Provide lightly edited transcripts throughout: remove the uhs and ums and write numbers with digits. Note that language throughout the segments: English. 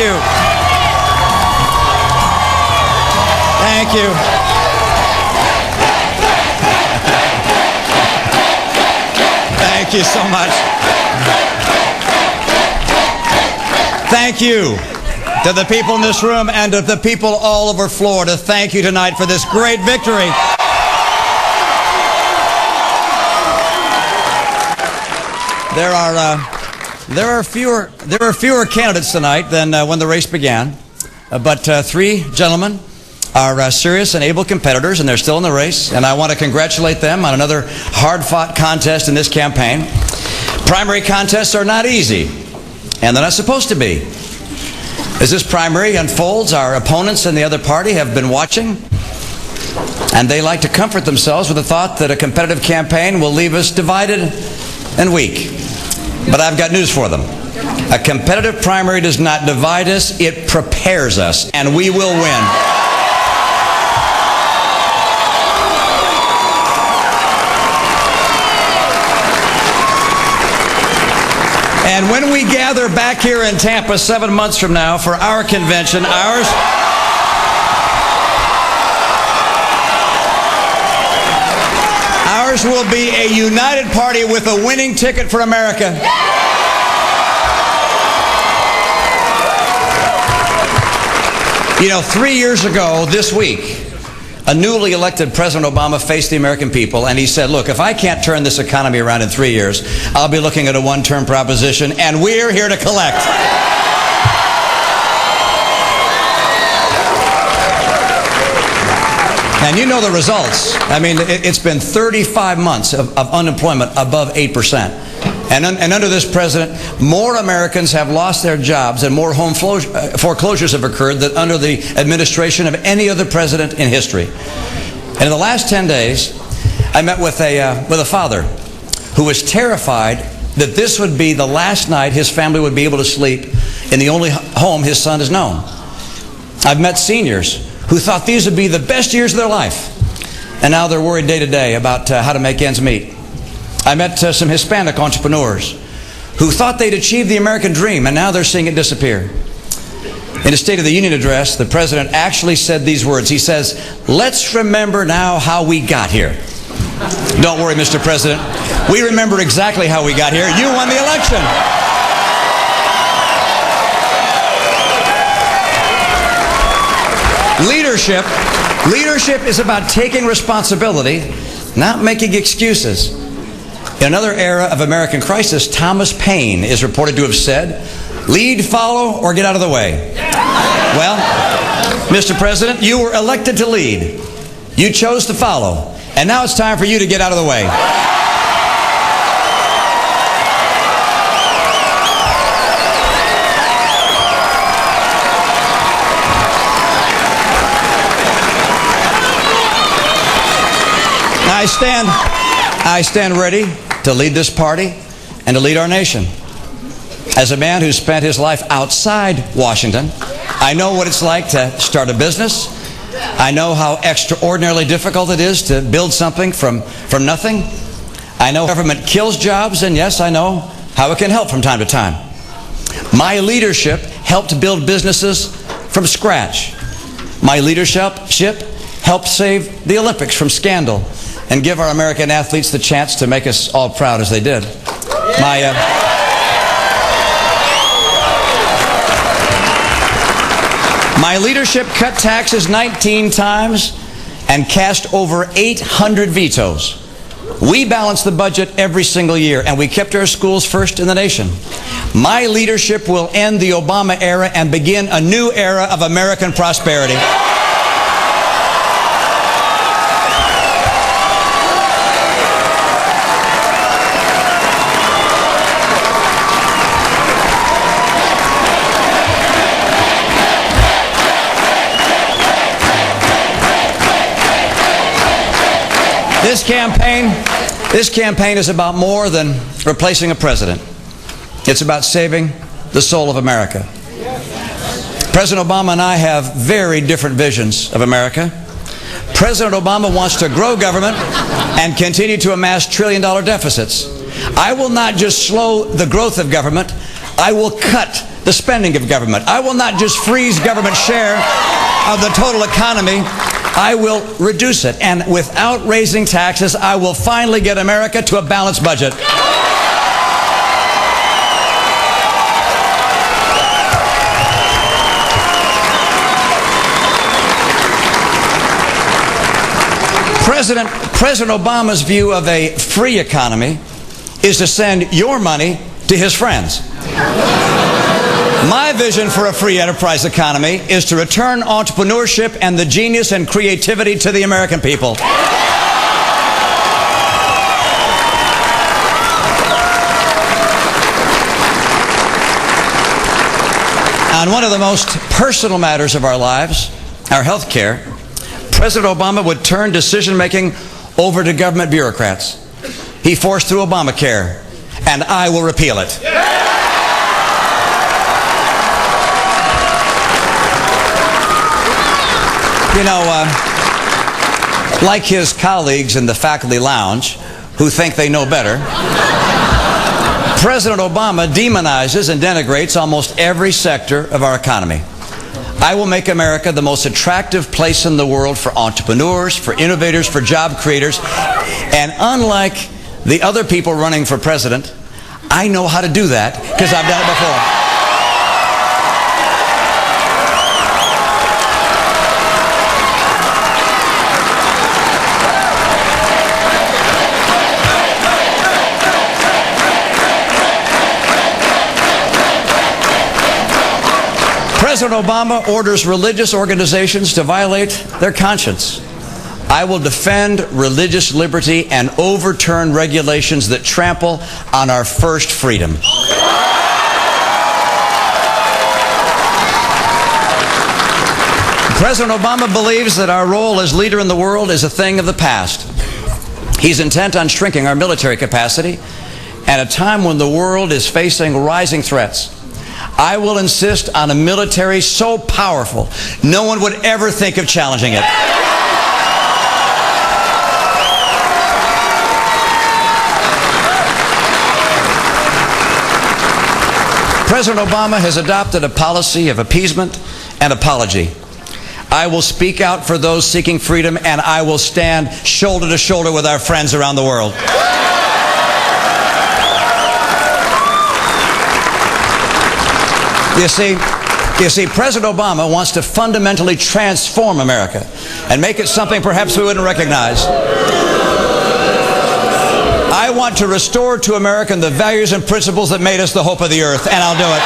you. Thank you. Thank you so much. Thank you to the people in this room and to the people all over Florida. Thank you tonight for this great victory. There are fewer candidates tonight than when the race began, but three gentlemen are serious and able competitors, and they're still in the race, and I want to congratulate them on another hard-fought contest in this campaign. Primary contests are not easy, and they're not supposed to be. As this primary unfolds, our opponents in the other party have been watching, and they like to comfort themselves with the thought that a competitive campaign will leave us divided and weak. But I've got news for them. A competitive primary does not divide us, it prepares us, and we will win. And when we gather back here in Tampa 7 months from now for our convention, ours will be a united party with a winning ticket for America. You know, 3 years ago this week, a newly elected President Obama faced the American people, and he said, look, if I can't turn this economy around in 3 years, I'll be looking at a one-term proposition, and we're here to collect. And you know the results. I mean, it's been 35 months of unemployment above 8%. And under this president, more Americans have lost their jobs and more home foreclosures have occurred than under the administration of any other president in history. And in the last 10 days, I met with a father who was terrified that this would be the last night his family would be able to sleep in the only home his son has known. I've met seniors who thought these would be the best years of their life, and now they're worried day to day about how to make ends meet. I met some Hispanic entrepreneurs who thought they'd achieved the American dream, and now they're seeing it disappear. In his State of the Union address, the president actually said these words. He says, let's remember now how we got here. Don't worry, Mr. President. We remember exactly how we got here. You won the election. Leadership is about taking responsibility, not making excuses. In another era of American crisis, Thomas Paine is reported to have said, lead, follow, or get out of the way. Well, Mr. President, you were elected to lead. You chose to follow. And now it's time for you to get out of the way. I stand ready to lead this party and to lead our nation. As a man who spent his life outside Washington, I know what it's like to start a business. I know how extraordinarily difficult it is to build something from nothing. I know government kills jobs, and yes, I know how it can help from time to time. My leadership helped build businesses from scratch. My leadership helped save the Olympics from scandal and give our American athletes the chance to make us all proud as they did. My leadership cut taxes 19 times and cast over 800 vetoes. We balanced the budget every single year, and we kept our schools first in the nation. My leadership will end the Obama era and begin a new era of American prosperity. This campaign is about more than replacing a president. It's about saving the soul of America. President Obama and I have very different visions of America. President Obama wants to grow government and continue to amass trillion-dollar deficits. I will not just slow the growth of government, I will cut the spending of government. I will not just freeze government share of the total economy. I will reduce it. And without raising taxes, I will finally get America to a balanced budget. President Obama's view of a free economy is to send your money to his friends. My vision for a free enterprise economy is to return entrepreneurship and the genius and creativity to the American people. On one of the most personal matters of our lives, our health care, President Obama would turn decision-making over to government bureaucrats. He forced through Obamacare, and I will repeal it. You know, like his colleagues in the faculty lounge who think they know better, President Obama demonizes and denigrates almost every sector of our economy. I will make America the most attractive place in the world for entrepreneurs, for innovators, for job creators. And unlike the other people running for president, I know how to do that because I've done it before. President Obama orders religious organizations to violate their conscience. I will defend religious liberty and overturn regulations that trample on our first freedom. President Obama believes that our role as leader in the world is a thing of the past. He's intent on shrinking our military capacity at a time when the world is facing rising threats. I will insist on a military so powerful, no one would ever think of challenging it. President Obama has adopted a policy of appeasement and apology. I will speak out for those seeking freedom, and I will stand shoulder to shoulder with our friends around the world. You see, President Obama wants to fundamentally transform America and make it something perhaps we wouldn't recognize. I want to restore to America the values and principles that made us the hope of the earth, and I'll do it.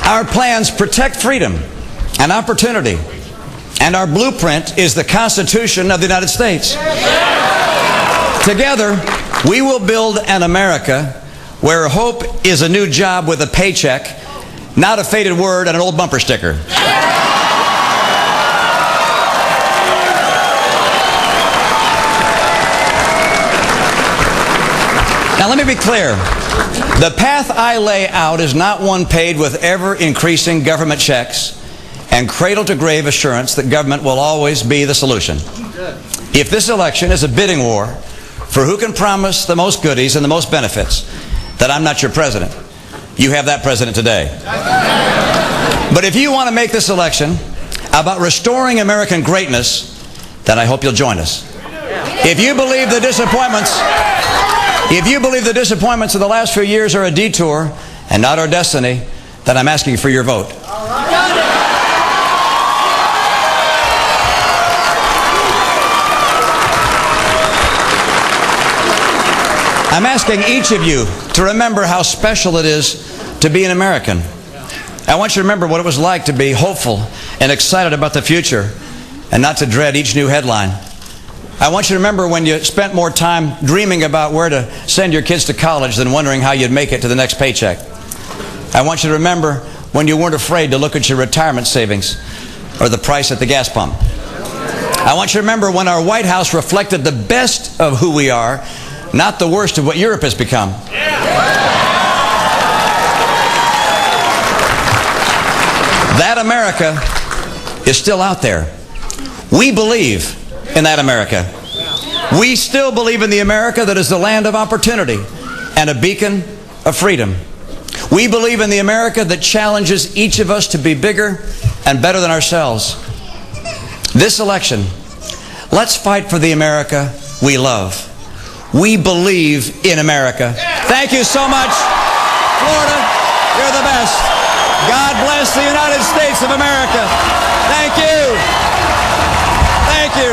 Our plans protect freedom and opportunity, and our blueprint is the Constitution of the United States. Together, we will build an America where hope is a new job with a paycheck, not a faded word and an old bumper sticker. Now let me be clear. The path I lay out is not one paved with ever-increasing government checks and cradle-to-grave assurance that government will always be the solution. If this election is a bidding war for who can promise the most goodies and the most benefits, then I'm not your president. You have that president today. But if you want to make this election about restoring American greatness, then I hope you'll join us. If you believe the disappointments of the last few years are a detour and not our destiny, then I'm asking for your vote. I'm asking each of you to remember how special it is to be an American. I want you to remember what it was like to be hopeful and excited about the future and not to dread each new headline. I want you to remember when you spent more time dreaming about where to send your kids to college than wondering how you'd make it to the next paycheck. I want you to remember when you weren't afraid to look at your retirement savings or the price at the gas pump. I want you to remember when our White House reflected the best of who we are, not the worst of what Europe has become. That America is still out there. We believe in that America. We still believe in the America that is the land of opportunity and a beacon of freedom. We believe in the America that challenges each of us to be bigger and better than ourselves. This election, let's fight for the America we love. We believe in America. Thank you so much, Florida. You're the best. God bless the United States of America. Thank you. Thank you.